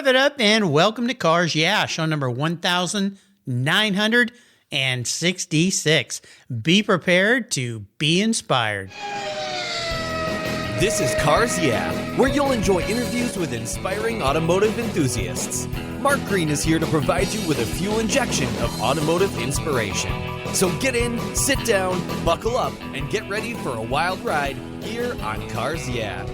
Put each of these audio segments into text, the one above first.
Rev it up and welcome to Cars Yeah, show number 1966. Be prepared to be inspired. This is Cars Yeah, where you'll enjoy interviews with inspiring automotive enthusiasts. Mark Green is here to provide you with a fuel injection of automotive inspiration. So get in, sit down, buckle up, and get ready for a wild ride here on Cars Yeah.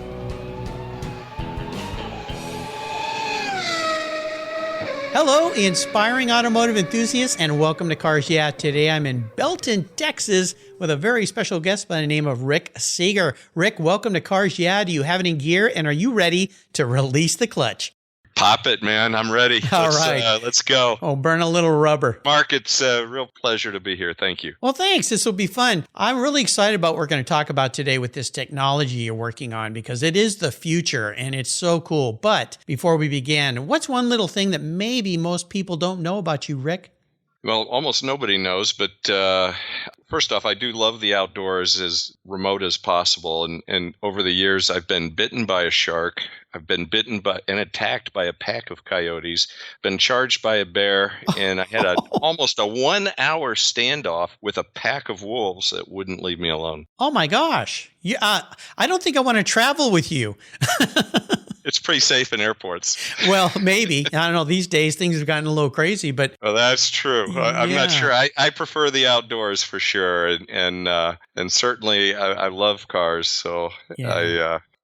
Hello, inspiring automotive enthusiasts, and welcome to Cars Yeah. Today I'm in Belton, Texas, with a very special guest by the name of Rick Seger. Rick, welcome to Cars Yeah. Do you have any gear, and are you ready to release the clutch? Pop it, man. I'm ready. All right. Let's go. Oh, burn a little rubber. Mark, it's a real pleasure to be here. Thank you. Well, thanks. This will be fun. I'm really excited about what we're going to talk about today with this technology you're working on because it is the future and it's so cool. But before we begin, what's one little thing that maybe most people don't know about you, Rick? Well, almost nobody knows, but first off, I do love the outdoors as remote as possible. And over the years, I've been bitten by a shark. I've been bitten by and attacked by a pack of coyotes, been charged by a bear, and I had almost a 1 hour standoff with a pack of wolves that wouldn't leave me alone. Oh, my gosh. Yeah, I don't think I want to travel with you. It's pretty safe in airports. Well, maybe. I don't know. These days, things have gotten a little crazy, but... Well, that's true. I'm not sure. I prefer the outdoors for sure. And certainly I love cars. So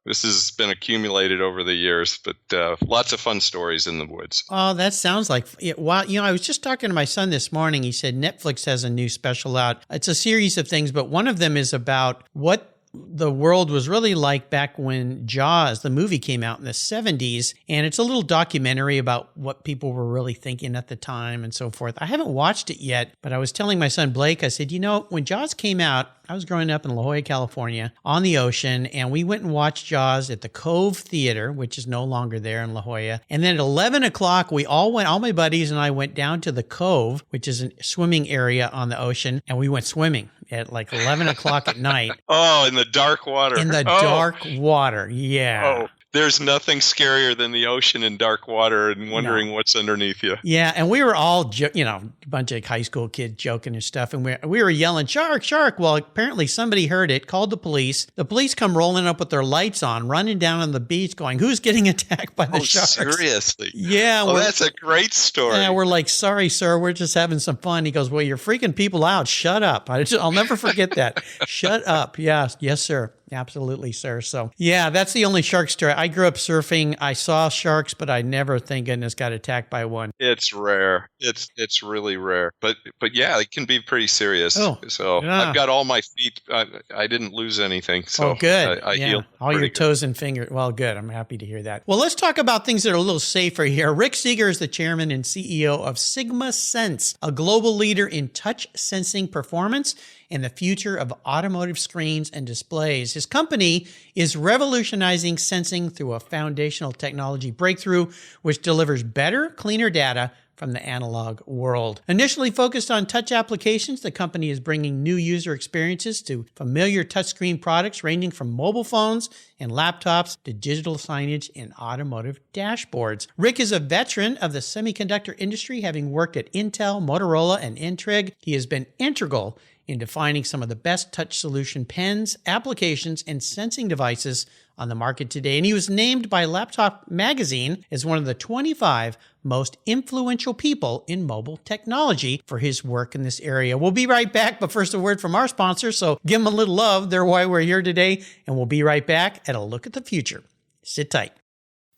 this has been accumulated over the years, but lots of fun stories in the woods. Oh, that sounds like... Wow. I was just talking to my son this morning. He said Netflix has a new special out. It's a series of things, but one of them is about what the world was really like back when Jaws, the movie, came out in the 70s. And it's a little documentary about what people were really thinking at the time and so forth. I haven't watched it yet, but I was telling my son Blake, I said, when Jaws came out, I was growing up in La Jolla, California, on the ocean, and we went and watched Jaws at the Cove Theater, which is no longer there in La Jolla. And then at 11 o'clock, all my buddies and I went down to the Cove, which is a swimming area on the ocean, and we went swimming at like 11 o'clock at night. Oh, in the dark water. In the dark water, yeah. Oh. There's nothing scarier than the ocean in dark water and wondering what's underneath you. Yeah, and we were all, a bunch of high school kids joking and stuff, and we were yelling, "Shark, shark!" Well, apparently somebody heard it, called the police. The police come rolling up with their lights on, running down on the beach going, "Who's getting attacked by the sharks?" Seriously? Yeah. Well, that's a great story. Yeah, we're like, "Sorry, sir, we're just having some fun." He goes, "Well, you're freaking people out. Shut up." I'll never forget that. Shut up. Yes, sir. Absolutely, sir. So, yeah, that's the only shark story. I grew up surfing. I saw sharks, but I never, thank goodness, got attacked by one. It's rare. It's really rare. But yeah, it can be pretty serious. Oh, so yeah. I've got all my feet. I didn't lose anything. So good. I healed. All your toes and fingers. Well, good. I'm happy to hear that. Well, let's talk about things that are a little safer here. Rick Seger is the chairman and CEO of Sigma Sense, a global leader in touch sensing performance and the future of automotive screens and displays. His company is revolutionizing sensing through a foundational technology breakthrough, which delivers better, cleaner data from the analog world. Initially focused on touch applications, the company is bringing new user experiences to familiar touchscreen products ranging from mobile phones and laptops to digital signage and automotive dashboards. Rick is a veteran of the semiconductor industry, having worked at Intel, Motorola, and Intrig. He has been integral in defining some of the best touch solution pens, applications, and sensing devices on the market today. And he was named by Laptop Magazine as one of the 25 most influential people in mobile technology for his work in this area. We'll be right back, but first a word from our sponsor, so give them a little love. They're why we're here today, and we'll be right back at a look at the future. Sit tight.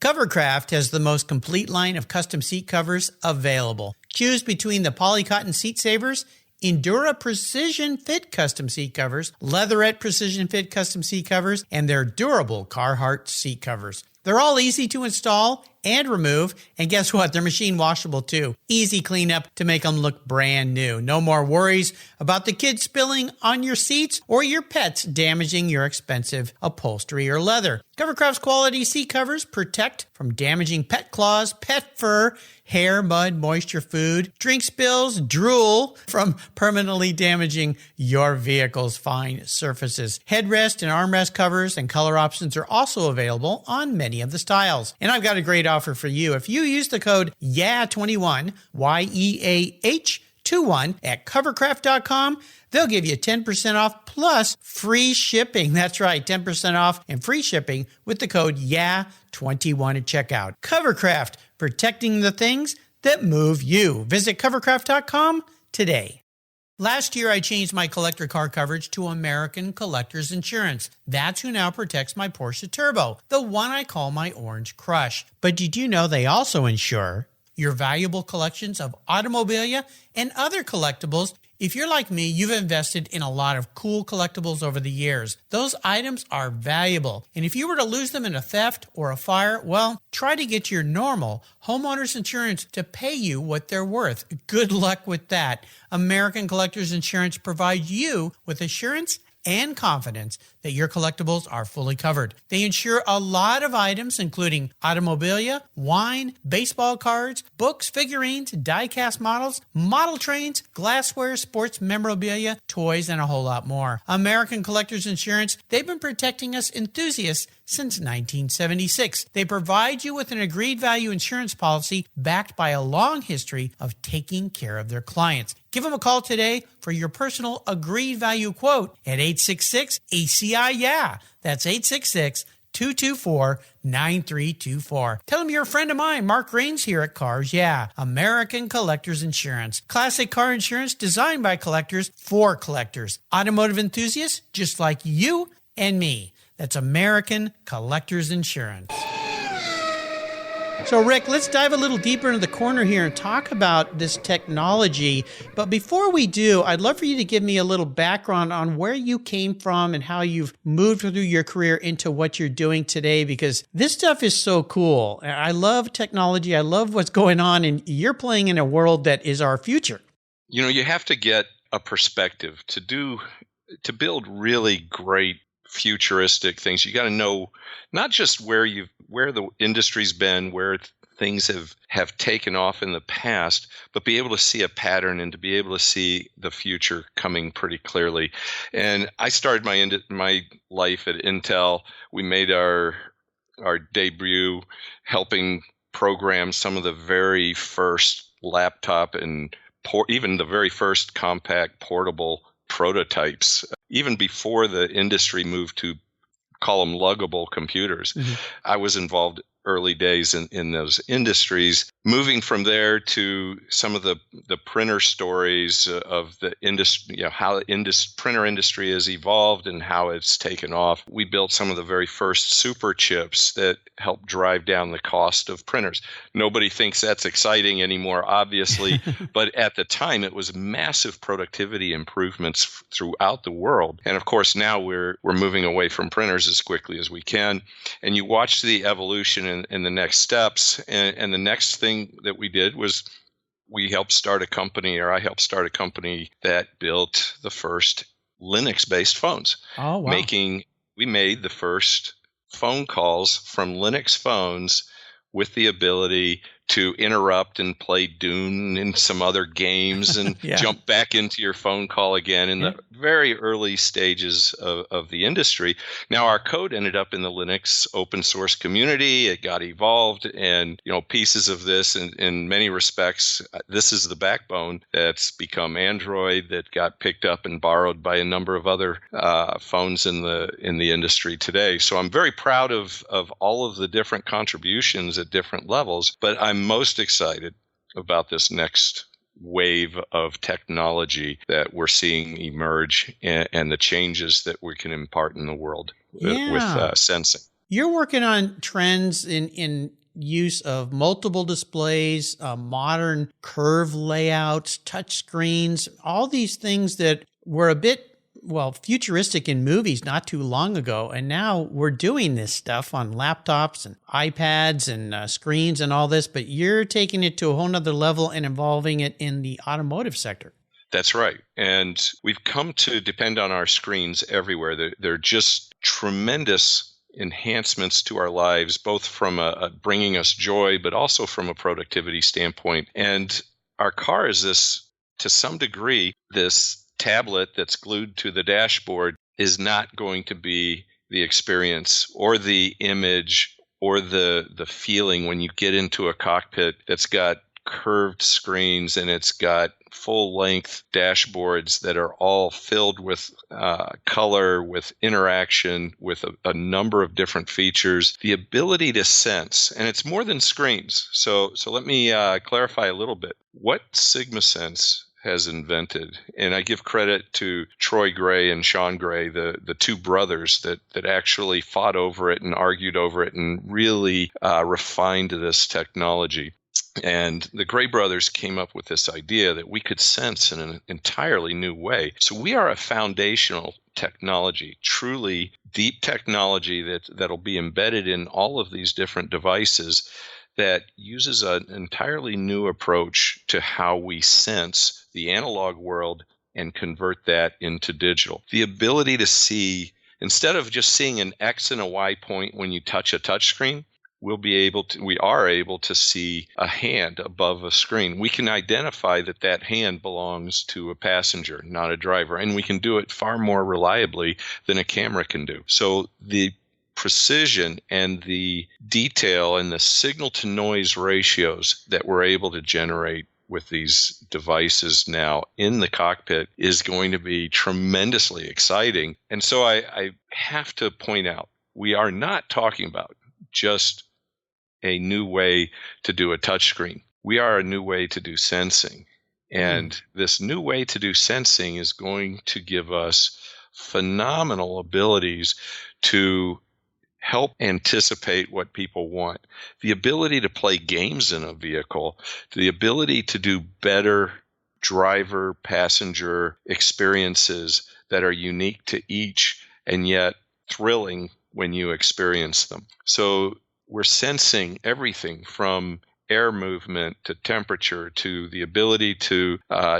Covercraft has the most complete line of custom seat covers available. Choose between the Polycotton Seat Savers, Endura Precision Fit custom seat covers, Leatherette Precision Fit custom seat covers, and their durable Carhartt seat covers. They're all easy to install and remove, and guess what? They're machine washable too. Easy cleanup to make them look brand new. No more worries about the kids spilling on your seats or your pets damaging your expensive upholstery or leather. Covercraft's quality seat covers protect from damaging pet claws, pet fur, hair, mud, moisture, food, drink spills, drool from permanently damaging your vehicle's fine surfaces. Headrest and armrest covers and color options are also available on many of the styles. And I've got a great offer for you. If you use the code YEAH21, YEAH21 at covercraft.com, they'll give you 10% off plus free shipping. That's right, 10% off and free shipping with the code YEAH21 at checkout. Covercraft, protecting the things that move you. Visit covercraft.com today. Last year, I changed my collector car coverage to American Collectors Insurance. That's who now protects my Porsche Turbo, the one I call my Orange Crush. But did you know they also insure your valuable collections of automobilia and other collectibles? If you're like me, you've invested in a lot of cool collectibles over the years. Those items are valuable. And if you were to lose them in a theft or a fire, well, try to get your normal homeowner's insurance to pay you what they're worth. Good luck with that. American Collectors Insurance provides you with assurance and confidence that your collectibles are fully covered. They insure a lot of items, including automobilia, wine, baseball cards, books, figurines, die-cast models, model trains, glassware, sports memorabilia, toys, and a whole lot more. American Collectors Insurance, they've been protecting us enthusiasts since 1976. They provide you with an agreed value insurance policy backed by a long history of taking care of their clients. Give them a call today for your personal agreed value quote at 866-ACI-YEAH. That's 866-224-9324. Tell them you're a friend of mine, Mark Raines here at Cars Yeah, American Collectors Insurance. Classic car insurance designed by collectors for collectors. Automotive enthusiasts just like you and me. That's American Collectors Insurance. So, Rick, let's dive a little deeper into the corner here and talk about this technology. But before we do, I'd love for you to give me a little background on where you came from and how you've moved through your career into what you're doing today, because this stuff is so cool. I love technology. I love what's going on, and you're playing in a world that is our future. You know, you have to get a perspective to build really great futuristic things. You got to know not just where the industry's been, where things have taken off in the past, but be able to see a pattern and to be able to see the future coming pretty clearly. And I started my life at Intel. We made our debut helping program some of the very first laptop and even the very first compact portable prototypes, even before the industry moved to call them luggable computers. Mm-hmm. I was involved early days in those industries. Moving from there to some of the printer stories of the industry, you know, how the printer industry has evolved and how it's taken off. We built some of the very first super chips that helped drive down the cost of printers. Nobody thinks that's exciting anymore, obviously, but at the time it was massive productivity improvements throughout the world. And of course, now we're moving away from printers as quickly as we can. And you watch the evolution and the next steps. And the next thing that we did was I helped start a company that built the first Linux-based phones. Oh, wow. We made the first phone calls from Linux phones with the ability to interrupt and play Dune and some other games and jump back into your phone call again in the very early stages of the industry. Now, our code ended up in the Linux open source community. It got evolved, and pieces of this, in many respects, this is the backbone that's become Android, that got picked up and borrowed by a number of other phones in the industry today. So I'm very proud of all of the different contributions at different levels, but I'm most excited about this next wave of technology that we're seeing emerge and the changes that we can impart in the world with sensing. You're working on trends in use of multiple displays, modern curve layouts, touch screens, all these things that were a bit futuristic in movies not too long ago. And now we're doing this stuff on laptops and iPads and screens and all this, but you're taking it to a whole nother level and involving it in the automotive sector. That's right. And we've come to depend on our screens everywhere. They're just tremendous enhancements to our lives, both from bringing us joy, but also from a productivity standpoint. And our car is this, to some degree, this tablet that's glued to the dashboard is not going to be the experience or the image or the feeling when you get into a cockpit that's got curved screens and it's got full-length dashboards that are all filled with color, with interaction, with a number of different features. The ability to sense, and it's more than screens. So let me clarify a little bit. What SigmaSense has invented, and I give credit to Troy Gray and Sean Gray, the two brothers that actually fought over it and argued over it and really refined this technology. And the Gray brothers came up with this idea that we could sense in an entirely new way. So we are a foundational technology, truly deep technology that'll be embedded in all of these different devices that uses an entirely new approach to how we sense the analog world and convert that into digital. The ability to see, instead of just seeing an X and a Y point when you touch a touchscreen, we are able to see a hand above a screen. We can identify that hand belongs to a passenger, not a driver, and we can do it far more reliably than a camera can do. So the precision and the detail and the signal to noise ratios that we're able to generate with these devices now in the cockpit is going to be tremendously exciting. And so I have to point out, we are not talking about just a new way to do a touchscreen. We are a new way to do sensing. And this new way to do sensing is going to give us phenomenal abilities to help anticipate what people want. The ability to play games in a vehicle, the ability to do better driver passenger experiences that are unique to each and yet thrilling when you experience them. So we're sensing everything from air movement to temperature to the ability to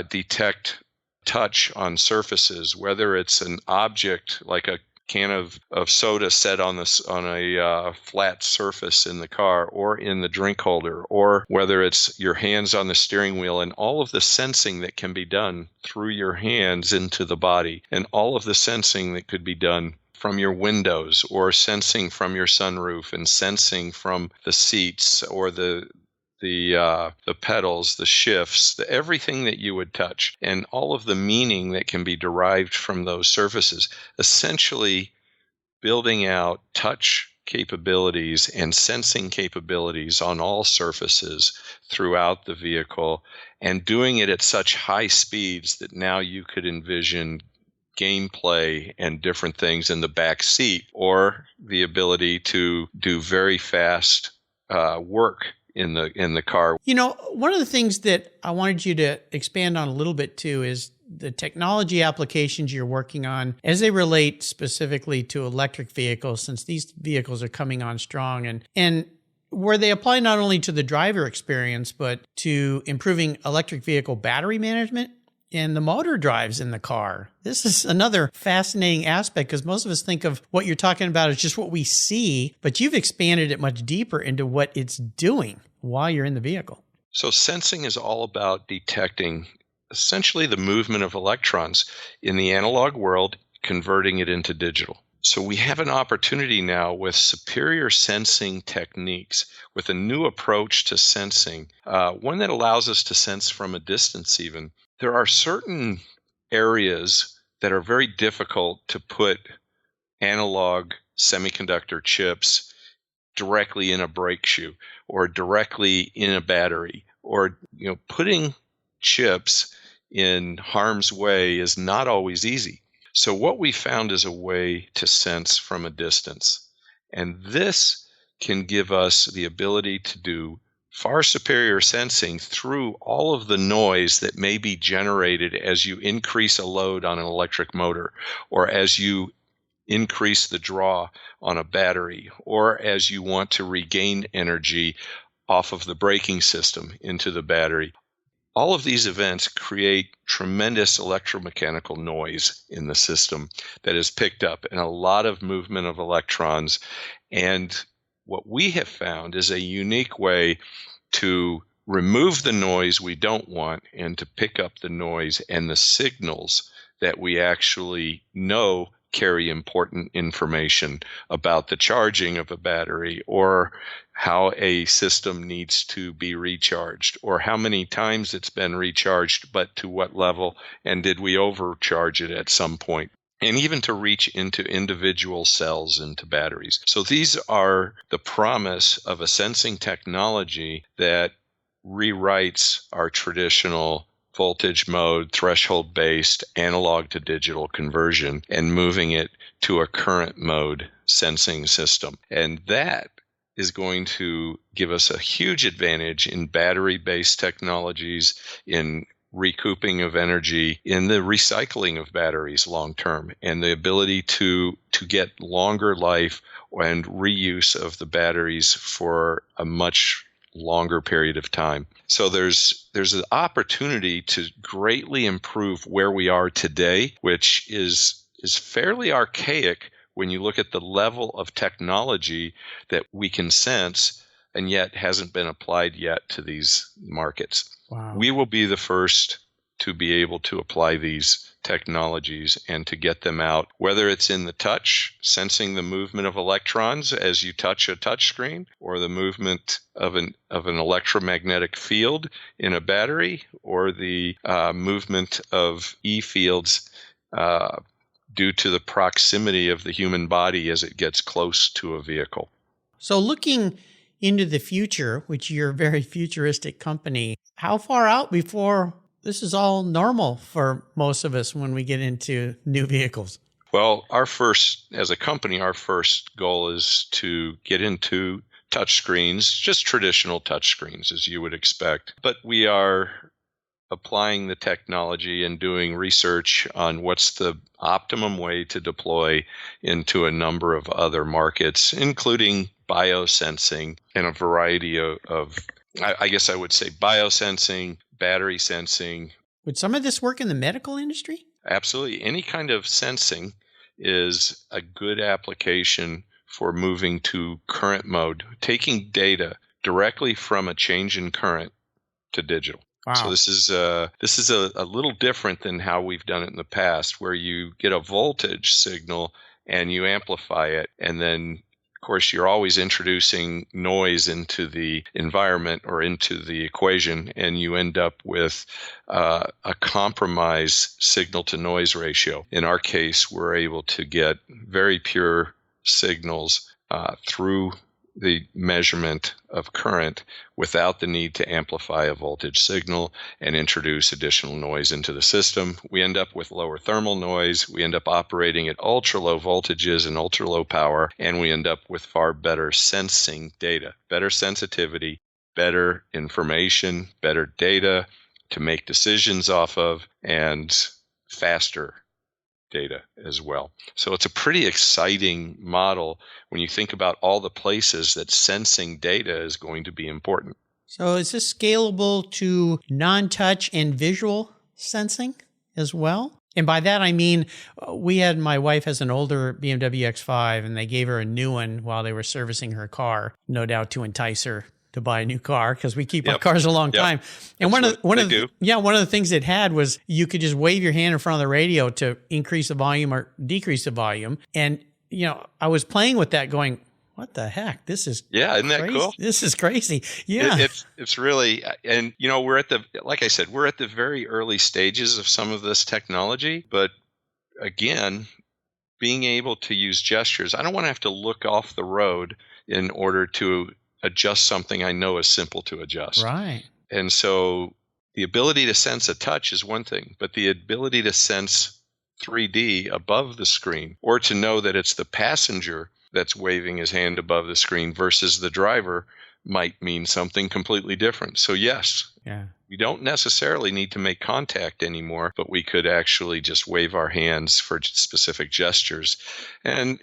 detect touch on surfaces, whether it's an object like a can of soda set on a flat surface in the car or in the drink holder, or whether it's your hands on the steering wheel, and all of the sensing that can be done through your hands into the body, and all of the sensing that could be done from your windows or sensing from your sunroof and sensing from the seats or the pedals, the shifts, everything that you would touch, and all of the meaning that can be derived from those surfaces, essentially building out touch capabilities and sensing capabilities on all surfaces throughout the vehicle, and doing it at such high speeds that now you could envision gameplay and different things in the back seat, or the ability to do very fast work in the car. You know, one of the things that I wanted you to expand on a little bit too is the technology applications you're working on as they relate specifically to electric vehicles, since these vehicles are coming on strong, and where they apply not only to the driver experience, but to improving electric vehicle battery management and the motor drives in the car. This is another fascinating aspect, because most of us think of what you're talking about as just what we see, but you've expanded it much deeper into what it's doing while you're in the vehicle. So sensing is all about detecting essentially the movement of electrons in the analog world, converting it into digital. So we have an opportunity now with superior sensing techniques, with a new approach to sensing, one that allows us to sense from a distance even. There are certain areas that are very difficult to put analog semiconductor chips directly in a brake shoe or directly in a battery, or putting chips in harm's way is not always easy. So what we found is a way to sense from a distance. And this can give us the ability to do far superior sensing through all of the noise that may be generated as you increase a load on an electric motor, or as you increase the draw on a battery, or as you want to regain energy off of the braking system into the battery. All of these events create tremendous electromechanical noise in the system that is picked up, and a lot of movement of electrons. And what we have found is a unique way to remove the noise we don't want and to pick up the noise and the signals that we actually know carry important information about the charging of a battery, or how a system needs to be recharged, or how many times it's been recharged, but to what level, and did we overcharge it at some point? And even to reach into individual cells into batteries. So these are the promise of a sensing technology that rewrites our traditional voltage mode, threshold-based analog to digital conversion, and moving it to a current mode sensing system. And that is going to give us a huge advantage in battery-based technologies, in recouping of energy, in the recycling of batteries long term, and the ability to get longer life and reuse of the batteries for a much longer period of time. So there's an opportunity to greatly improve where we are today, which is fairly archaic when you look at the level of technology that we can sense and yet hasn't been applied yet to these markets. Wow. We will be the first to be able to apply these technologies and to get them out, whether it's in the touch, sensing the movement of electrons as you touch a touch screen, or the movement of an electromagnetic field in a battery, or the movement of E fields due to the proximity of the human body as it gets close to a vehicle. So looking into the future, which you're a very futuristic company, how far out before this is all normal for most of us when we get into new vehicles? Well, as a company, our first goal is to get into touch screens, just traditional touch screens as you would expect. But we are applying the technology and doing research on what's the optimum way to deploy into a number of other markets, including biosensing and a variety of I guess I would say biosensing, battery sensing. Would some of this work in the medical industry? Absolutely. Any kind of sensing is a good application for moving to current mode, taking data directly from a change in current to digital. Wow. So this is a little different than how we've done it in the past, where you get a voltage signal and you amplify it, and then of course, you're always introducing noise into the environment or into the equation, and you end up with a compromised signal-to-noise ratio. In our case, we're able to get very pure signals through the measurement of current without the need to amplify a voltage signal and introduce additional noise into the system. We end up with lower thermal noise. We end up operating at ultra low voltages and ultra low power, and we end up with far better sensing data, better sensitivity, better information, better data to make decisions off of, and faster data as well. So it's a pretty exciting model when you think about all the places that sensing data is going to be important. So is this scalable to non-touch and visual sensing as well? And by that, I mean, my wife has an older BMW X5, and they gave her a new one while they were servicing her car, no doubt to entice her to buy a new car, because we keep our cars a long time. And one of the things it had was you could just wave your hand in front of the radio to increase the volume or decrease the volume. And, I was playing with that going, what the heck? This is isn't that crazy. cool? This is crazy. Yeah. It's really, and we're at the very early stages of some of this technology, but again, being able to use gestures, I don't want to have to look off the road in order to adjust something I know is simple to adjust. Right. And so the ability to sense a touch is one thing, but the ability to sense 3D above the screen, or to know that it's the passenger that's waving his hand above the screen versus the driver, might mean something completely different. So yes, we don't necessarily need to make contact anymore, but we could actually just wave our hands for specific gestures. And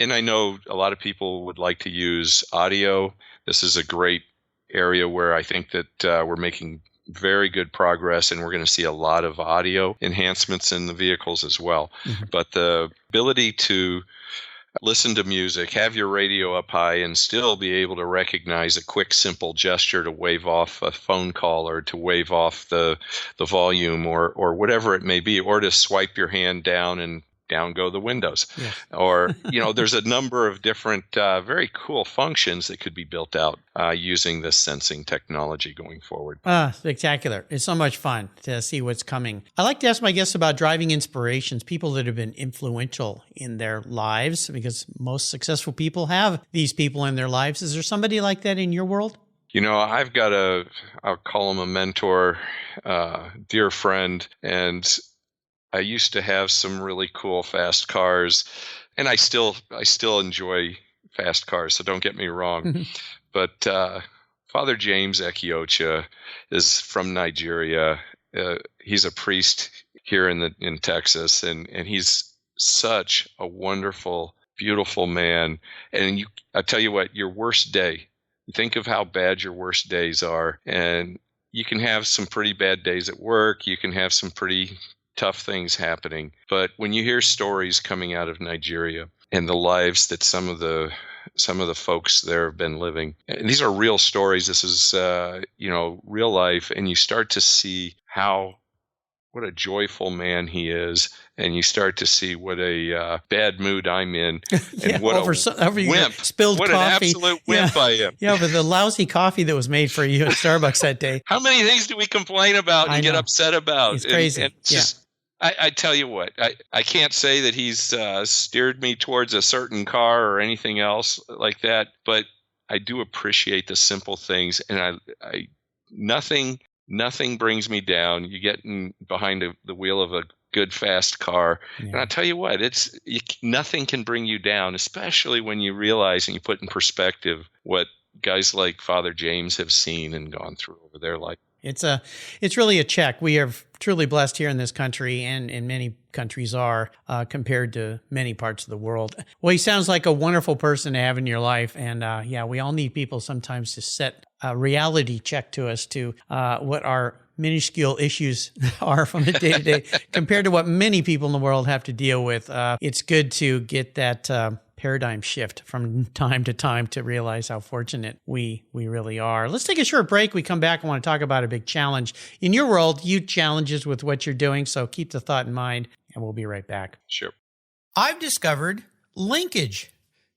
I know a lot of people would like to use audio. This is a great area where I think that we're making very good progress, and we're going to see a lot of audio enhancements in the vehicles as well. Mm-hmm. But the ability to listen to music, have your radio up high, and still be able to recognize a quick, simple gesture to wave off a phone call, or to wave off the volume, or whatever it may be, or to swipe your hand down and down go the windows. Yes. Or, there's a number of different very cool functions that could be built out using this sensing technology going forward. Spectacular. It's so much fun to see what's coming. I like to ask my guests about driving inspirations, people that have been influential in their lives, because most successful people have these people in their lives. Is there somebody like that in your world? I've got I'll call him a mentor, dear friend, and I used to have some really cool fast cars, and I still enjoy fast cars, so don't get me wrong. But Father James Ekiocha is from Nigeria. He's a priest here in Texas, and he's such a wonderful, beautiful man. And I tell you what, your worst day, think of how bad your worst days are, and you can have some pretty bad days at work. You can have some pretty tough things happening. But when you hear stories coming out of Nigeria and the lives that some of the folks there have been living, and these are real stories. This is real life, and you start to see what a joyful man he is, and you start to see what a bad mood I'm in, and what a wimp, spilled what coffee. An absolute wimp I am. Yeah, over the lousy coffee that was made for you at Starbucks that day. How many things do we complain about and get upset about? It's crazy. And just, I tell you what, I can't say that he's steered me towards a certain car or anything else like that, but I do appreciate the simple things, and Nothing brings me down. You get behind the wheel of a good, fast car. Yeah. And I tell you what, nothing can bring you down, especially when you realize and you put in perspective what guys like Father James have seen and gone through over their life. It's really a check. We are truly blessed here in this country, and many countries are compared to many parts of the world. Well, he sounds like a wonderful person to have in your life. And we all need people sometimes to set a reality check to us to what our minuscule issues are from the day to day compared to what many people in the world have to deal with. It's good to get that paradigm shift from time to time to realize how fortunate we really are. Let's take a short break. We come back. I want to talk about a big challenge in your world, huge challenges with what you're doing. So keep the thought in mind, and we'll be right back. Sure. I've discovered Linkage.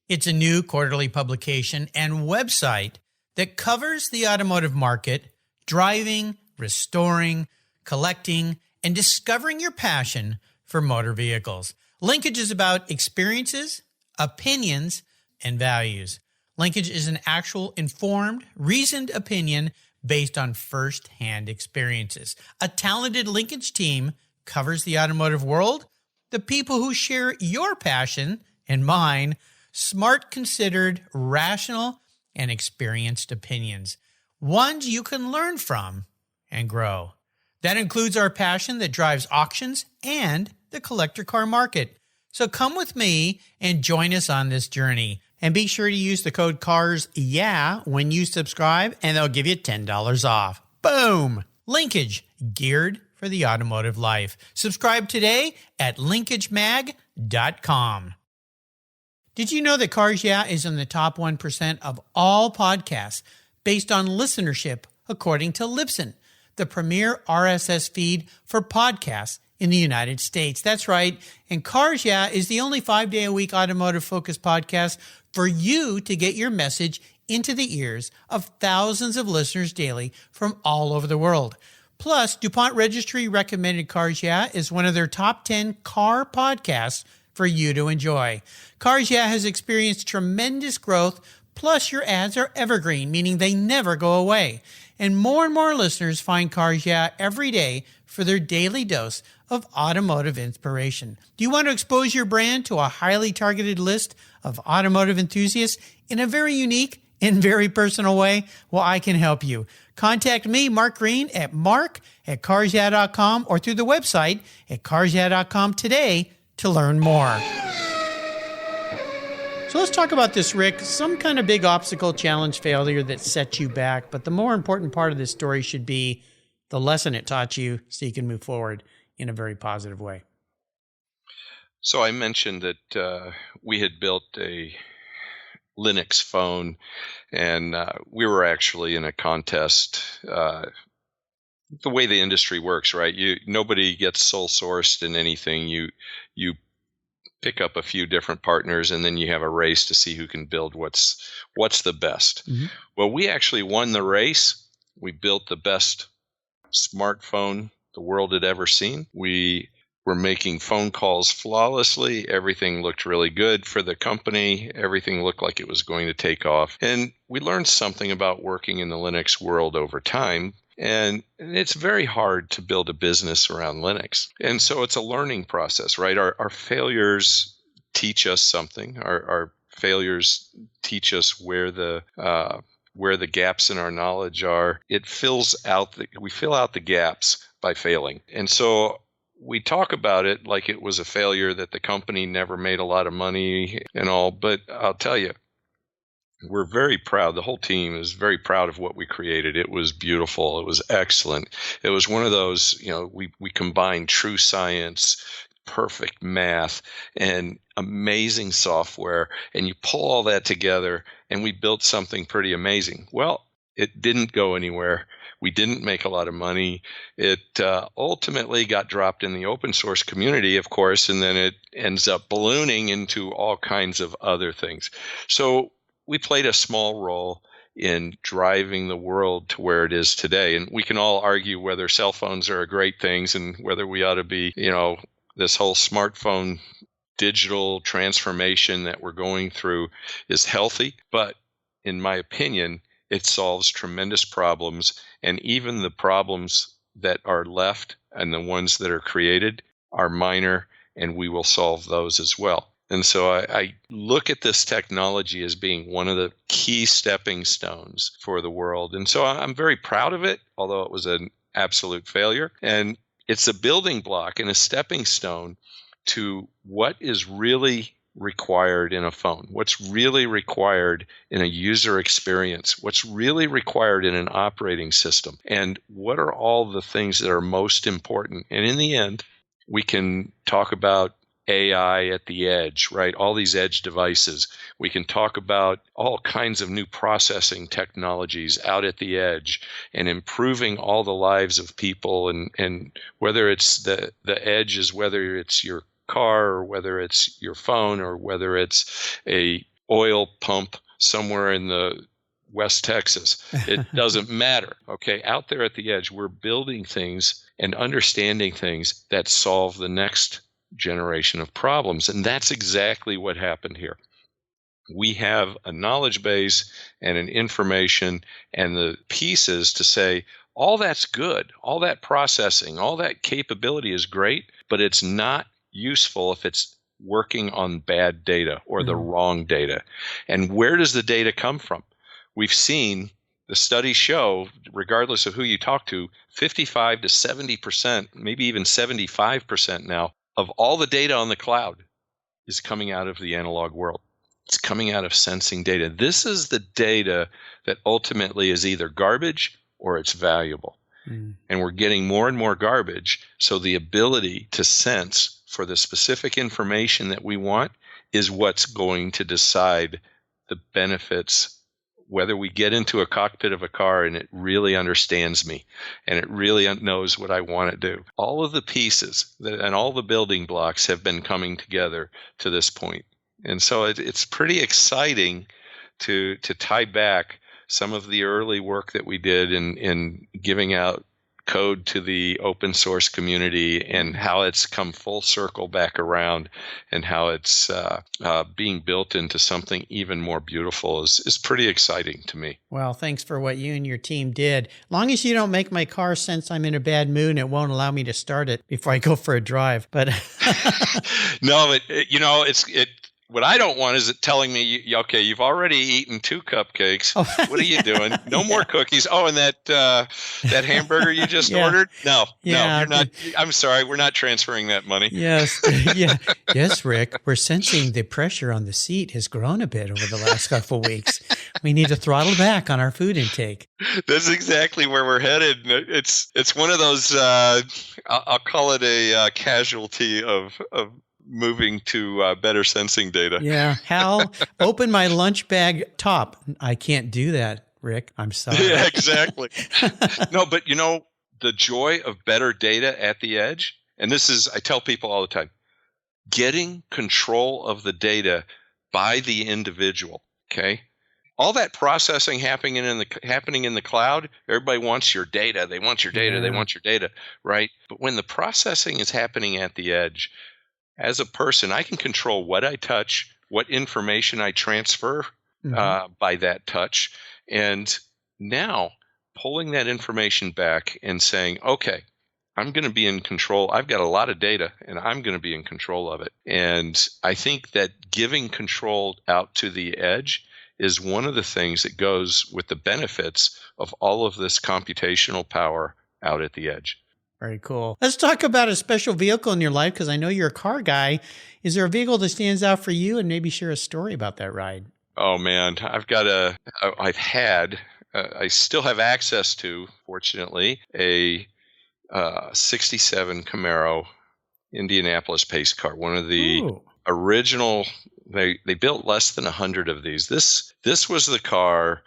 It's a new quarterly publication and website that covers the automotive market, driving, restoring, collecting, and discovering your passion for motor vehicles. Linkage is about experiences, opinions, and values. Linkage is an actual informed, reasoned opinion based on first-hand experiences. A talented Linkage team covers the automotive world, the people who share your passion and mine, smart, considered, rational, and experienced opinions, ones you can learn from and grow. That includes our passion that drives auctions and the collector car market. So come with me and join us on this journey. And be sure to use the code CARSYEAH when you subscribe, and they'll give you $10 off. Boom! Linkage, geared for the automotive life. Subscribe today at linkagemag.com. Did you know that Cars Yeah is in the top 1% of all podcasts based on listenership, according to Libsyn, the premier RSS feed for podcasts in the United States? That's right. And Cars Yeah is the only 5-day-a-week automotive-focused podcast for you to get your message into the ears of thousands of listeners daily from all over the world. Plus, DuPont Registry recommended Cars Yeah is one of their top 10 car podcasts for you to enjoy. Cars Yeah has experienced tremendous growth, plus your ads are evergreen, meaning they never go away. And more listeners find Cars Yeah every day for their daily dose of automotive inspiration. Do you want to expose your brand to a highly targeted list of automotive enthusiasts in a very unique and very personal way? Well, I can help you. Contact me, Mark Green, at mark@carsyeah.com or through the website at carsyeah.com today to learn more. So let's talk about this, Rick. Some kind of big obstacle, challenge, failure that set you back. But the more important part of this story should be the lesson it taught you so you can move forward in a very positive way. So I mentioned that we had built a Linux phone, and we were actually in a contest. The way the industry works, right? Nobody gets sole sourced in anything. You pick up a few different partners, and then you have a race to see who can build what's the best. Mm-hmm. Well, we actually won the race. We built the best smartphone the world had ever seen. We were making phone calls flawlessly. Everything looked really good for the company. Everything looked like it was going to take off. And we learned something about working in the Linux world over time. And it's very hard to build a business around Linux. And so it's a learning process, right? Our failures teach us something. Our failures teach us where the gaps in our knowledge are. We fill out the gaps by failing. And so we talk about it like it was a failure, that the company never made a lot of money and all. But I'll tell you, we're very proud. The whole team is very proud of what we created. It was beautiful. It was excellent. It was one of those, we combined true science, perfect math, and amazing software. And you pull all that together, and we built something pretty amazing. Well, it didn't go anywhere. We didn't make a lot of money. It ultimately got dropped in the open source community, of course, and then it ends up ballooning into all kinds of other things. So we played a small role in driving the world to where it is today. And we can all argue whether cell phones are great things and whether we ought to be, this whole smartphone digital transformation that we're going through is healthy. But in my opinion, it solves tremendous problems. And even the problems that are left and the ones that are created are minor, and we will solve those as well. And so I look at this technology as being one of the key stepping stones for the world. And so I'm very proud of it, although it was an absolute failure. And it's a building block and a stepping stone to what is really required in a phone, what's really required in a user experience, what's really required in an operating system, and what are all the things that are most important. And in the end, we can talk about AI at the edge, right? All these edge devices. We can talk about all kinds of new processing technologies out at the edge and improving all the lives of people. And whether it's the edge is whether it's your car or whether it's your phone or whether it's a oil pump somewhere in the West Texas. It doesn't matter. Okay. Out there at the edge, we're building things and understanding things that solve the next generation of problems. And that's exactly what happened here. We have a knowledge base and an information and the pieces to say, all that's good, all that processing, all that capability is great, but it's not useful if it's working on bad data or the wrong data. And where does the data come from? We've seen the studies show, regardless of who you talk to, 55 to 70%, maybe even 75% now, of all the data on the cloud is coming out of the analog world. It's coming out of sensing data. This is the data that ultimately is either garbage or it's valuable. And we're getting more and more garbage. So the ability to sense for the specific information that we want is what's going to decide the benefits, whether we get into a cockpit of a car and it really understands me and it really knows what I want to do. All of the pieces and all the building blocks have been coming together to this point. And so it's pretty exciting to tie back some of the early work that we did in giving out code to the open source community and how it's come full circle back around and how it's being built into something even more beautiful is pretty exciting to me. Well, thanks for what you and your team did. As long as you don't make my car sense I'm in a bad mood, it won't allow me to start it before I go for a drive. But no, what I don't want is it telling me, okay, you've already eaten 2 cupcakes. Oh. What are you doing? No more cookies. Oh, and that hamburger you just ordered? No, you're not. I'm sorry, we're not transferring that money. Yes, yes, Rick. We're sensing the pressure on the seat has grown a bit over the last couple of weeks. We need to throttle back on our food intake. That's exactly where we're headed. It's one of those. I'll call it a casualty of moving to better sensing data. Yeah. Hal, open my lunch bag top. I can't do that, Rick. I'm sorry. Yeah, exactly. No, but the joy of better data at the edge, and I tell people all the time, getting control of the data by the individual. Okay. All that processing happening in the cloud, everybody wants your data. They want your data. They want your data, right? But when the processing is happening at the edge, as a person, I can control what I touch, what information I transfer by that touch. And now pulling that information back and saying, okay, I'm going to be in control. I've got a lot of data and I'm going to be in control of it. And I think that giving control out to the edge is one of the things that goes with the benefits of all of this computational power out at the edge. Very cool. Let's talk about a special vehicle in your life, because I know you're a car guy. Is there a vehicle that stands out for you, and maybe share a story about that ride? Oh man, I still have access to, fortunately, a 67 Camaro Indianapolis pace car. One of the original, they built less than 100 of these. This was the car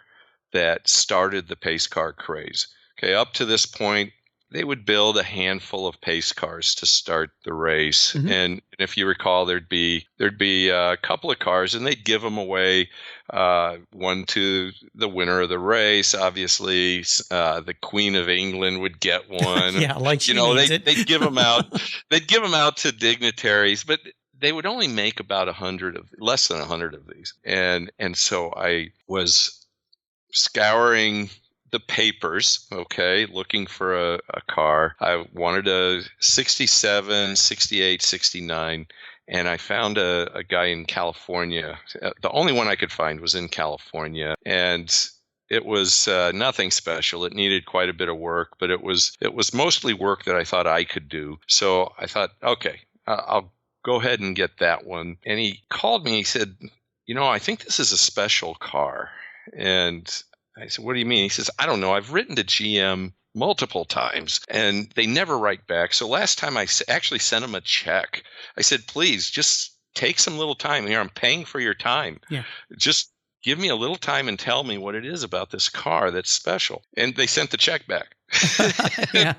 that started the pace car craze. Okay, up to this point, they would build a handful of pace cars to start the race. And if you recall, there'd be a couple of cars, and they'd give them away. One to the winner of the race. Obviously, the Queen of England would get one. Yeah, like she needs it. They'd give them out. They'd give them out to dignitaries, but they would only make about less than 100 of these. And so I was scouring the papers, okay, looking for a car. I wanted a 67, 68, 69, and I found a guy in California. The only one I could find was in California, and it was nothing special. It needed quite a bit of work, but it was mostly work that I thought I could do. So I thought, okay, I'll go ahead and get that one. And he called me. He said, I think this is a special car. And I said, what do you mean? He says, I don't know. I've written to GM multiple times and they never write back. So last time I actually sent him a check. I said, please just take some little time here. I'm paying for your time. Yeah. Just give me a little time and tell me what it is about this car that's special. And they sent the check back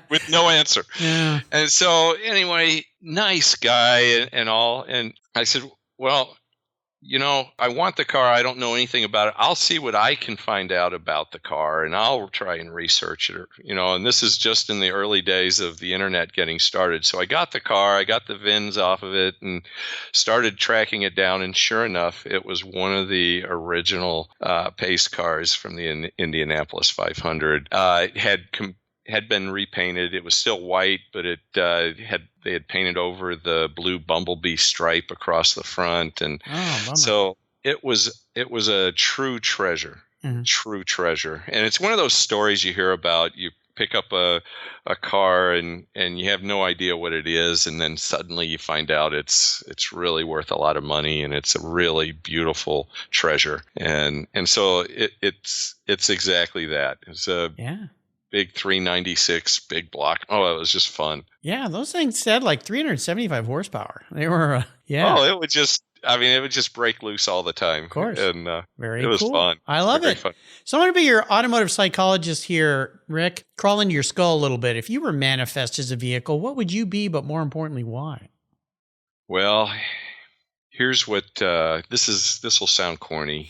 with no answer. Yeah. And so anyway, nice guy and all. And I said, well, I want the car. I don't know anything about it. I'll see what I can find out about the car, and I'll try and research it. And this is just in the early days of the internet getting started. So I got the car, I got the VINs off of it, and started tracking it down. And sure enough, it was one of the original pace cars from the Indianapolis 500. It had been repainted. It was still white, but they had painted over the blue bumblebee stripe across the front, and so it was a true treasure, true treasure. And it's one of those stories you hear about. You pick up a car and you have no idea what it is, and then suddenly you find out it's really worth a lot of money, and it's a really beautiful treasure. And so it's exactly that. It's a big 396 big block. Oh, it was just fun. Yeah, those things said like 375 horsepower. They were, Oh, it would just break loose all the time. Of course. And very it was cool. fun. I love it. Fun. So I'm going to be your automotive psychologist here, Rick. Crawl into your skull a little bit. If you were manifest as a vehicle, what would you be, but more importantly, why? Well, here's what, this will sound corny.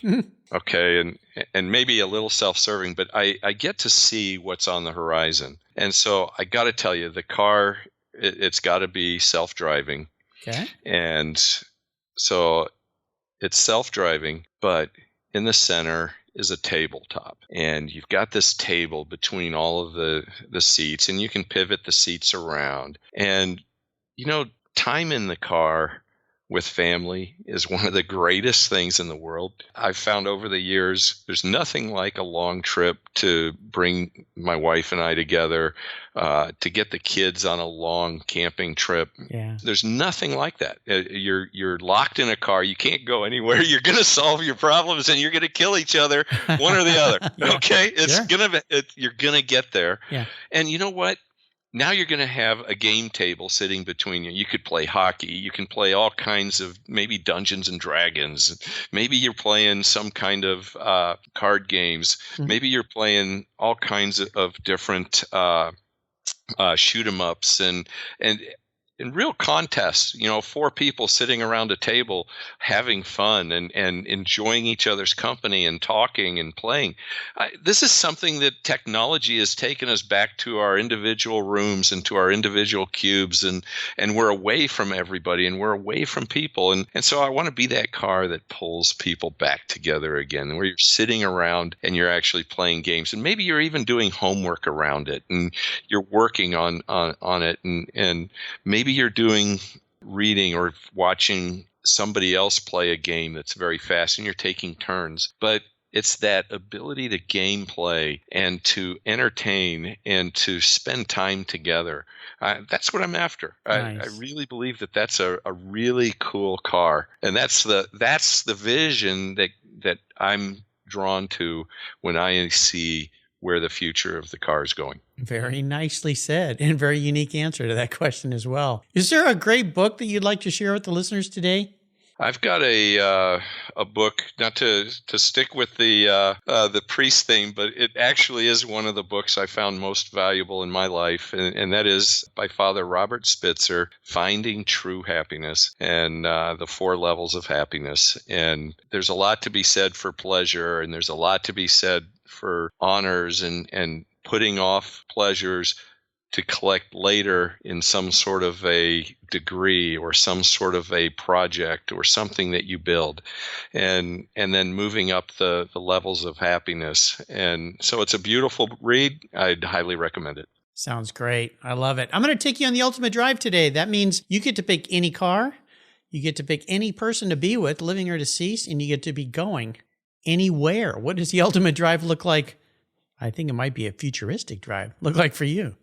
Okay, and maybe a little self-serving, but I get to see what's on the horizon. And so I got to tell you, the car, it's got to be self-driving. Okay. And so it's self-driving, but in the center is a tabletop. And you've got this table between all of the seats, and you can pivot the seats around. And, time in the car with family is one of the greatest things in the world. I've found over the years, there's nothing like a long trip to bring my wife and I together, to get the kids on a long camping trip. Yeah. There's nothing like that. You're locked in a car. You can't go anywhere. You're going to solve your problems and you're going to kill each other, one or the other. Okay. You're going to get there. Yeah. And you know what? Now you're going to have a game table sitting between you. You could play hockey. You can play all kinds of maybe Dungeons and Dragons. Maybe you're playing some kind of card games. Mm-hmm. Maybe you're playing all kinds of different shoot 'em ups. And in real contests, 4 people sitting around a table having fun and enjoying each other's company and talking and playing. This is something that technology has taken us back to our individual rooms and to our individual cubes, and we're away from everybody and we're away from people. And so I want to be that car that pulls people back together again, where you're sitting around and you're actually playing games. And maybe you're even doing homework around it and you're working on it, and maybe you're doing reading or watching somebody else play a game that's very fast and you're taking turns. But it's that ability to gameplay and to entertain and to spend time together. That's what I'm after. Nice. I really believe that that's a really cool car. And that's the vision that I'm drawn to when I see where the future of the car is going. Very nicely said, and very unique answer to that question as well. Is there a great book that you'd like to share with the listeners today? I've got a book, not to stick with the priest theme, but it actually is one of the books I found most valuable in my life, and that is by Father Robert Spitzer, Finding True Happiness, and the 4 levels of happiness. And there's a lot to be said for pleasure, and there's a lot to be said for honors and putting off pleasures to collect later in some sort of a degree or some sort of a project or something that you build, and then moving up the levels of happiness. And so it's a beautiful read. I'd highly recommend it. Sounds great. I love it. I'm going to take you on the ultimate drive today. That means you get to pick any car, you get to pick any person to be with, living or deceased, and you get to be going anywhere. What does the ultimate drive look like? I think it might be a futuristic drive. Look like for you?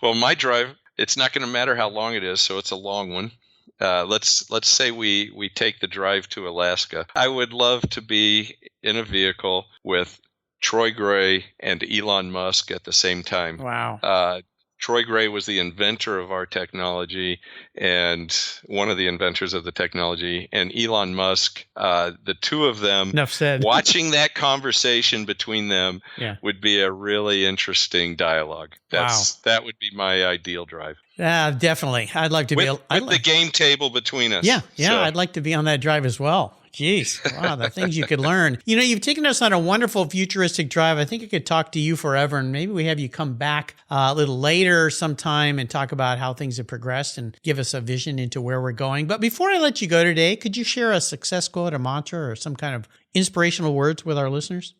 Well, my drive, it's not going to matter how long it is, so it's a long one. Let's say we take the drive to Alaska. I would love to be in a vehicle with Troy Gray and Elon Musk at the same time. Wow. Troy Gray was the inventor of our technology and one of the inventors of the technology. And Elon Musk, the two of them, Enough said. Watching that conversation between them would be a really interesting dialogue. That would be my ideal drive. Definitely. I'd like to with the game table between us. Yeah, So. I'd like to be on that drive as well. Jeez, wow, the things you could learn. You've taken us on a wonderful futuristic drive. I think I could talk to you forever, and maybe we have you come back a little later sometime and talk about how things have progressed and give us a vision into where we're going. But before I let you go today, could you share a success quote, a mantra, or some kind of inspirational words with our listeners?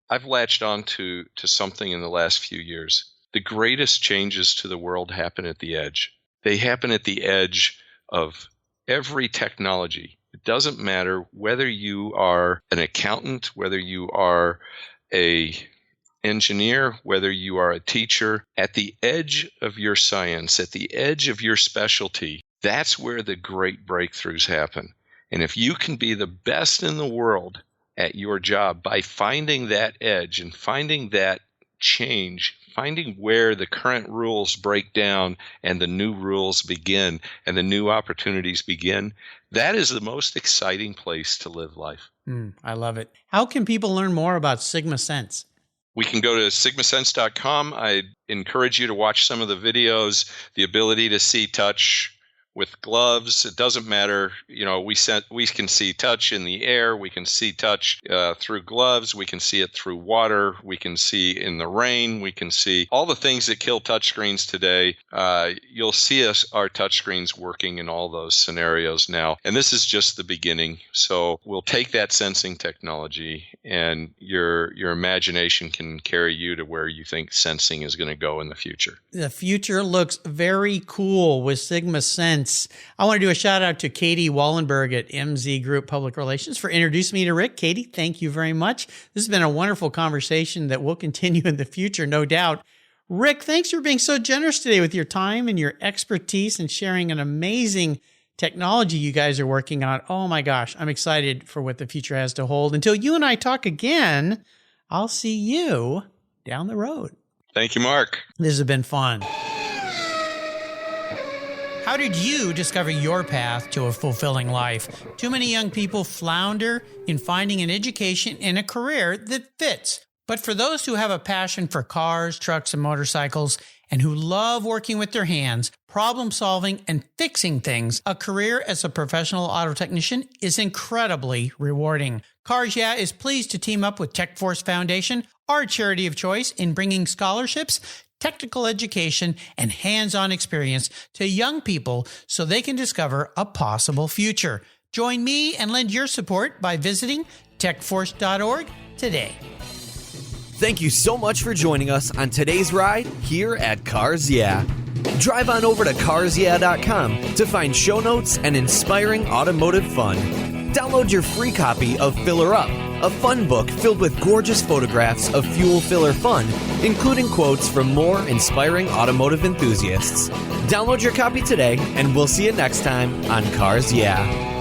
I've latched on to something in the last few years. The greatest changes to the world happen at the edge. They happen at the edge of every technology. It doesn't matter whether you are an accountant, whether you are an engineer, whether you are a teacher. At the edge of your science, at the edge of your specialty, that's where the great breakthroughs happen. And if you can be the best in the world at your job by finding that edge and finding that change, finding where the current rules break down and the new rules begin and the new opportunities begin, that is the most exciting place to live life. I love it. How can people learn more about Sigma Sense? We can go to sigmasense.com. I encourage you to watch some of the videos, the ability to see touch with gloves. It doesn't matter. We can see touch in the air. We can see touch through gloves. We can see it through water. We can see in the rain. We can see all the things that kill touchscreens today. You'll see our touchscreens working in all those scenarios now. And this is just the beginning. So we'll take that sensing technology, and your imagination can carry you to where you think sensing is going to go in the future. The future looks very cool with Sigma Sense. I want to do a shout out to Katie Wallenberg at MZ Group Public Relations for introducing me to Rick. Katie, thank you very much. This has been a wonderful conversation that will continue in the future, no doubt. Rick, thanks for being so generous today with your time and your expertise and sharing an amazing technology you guys are working on. Oh my gosh, I'm excited for what the future has to hold. Until you and I talk again, I'll see you down the road. Thank you, Mark. This has been fun. How did you discover your path to a fulfilling life? Too many young people flounder in finding an education and a career that fits. But for those who have a passion for cars, trucks, and motorcycles, and who love working with their hands, problem solving, and fixing things, a career as a professional auto technician is incredibly rewarding. Cars Yeah is pleased to team up with TechForce Foundation, our charity of choice, in bringing scholarships, technical education, and hands-on experience to young people so they can discover a possible future. Join me and lend your support by visiting techforce.org today. Thank you so much for joining us on today's ride here at Cars Yeah. Drive on over to carsyeah.com to find show notes and inspiring automotive fun. Download your free copy of Filler Up, a fun book filled with gorgeous photographs of fuel filler fun, including quotes from more inspiring automotive enthusiasts. Download your copy today, and we'll see you next time on Cars Yeah.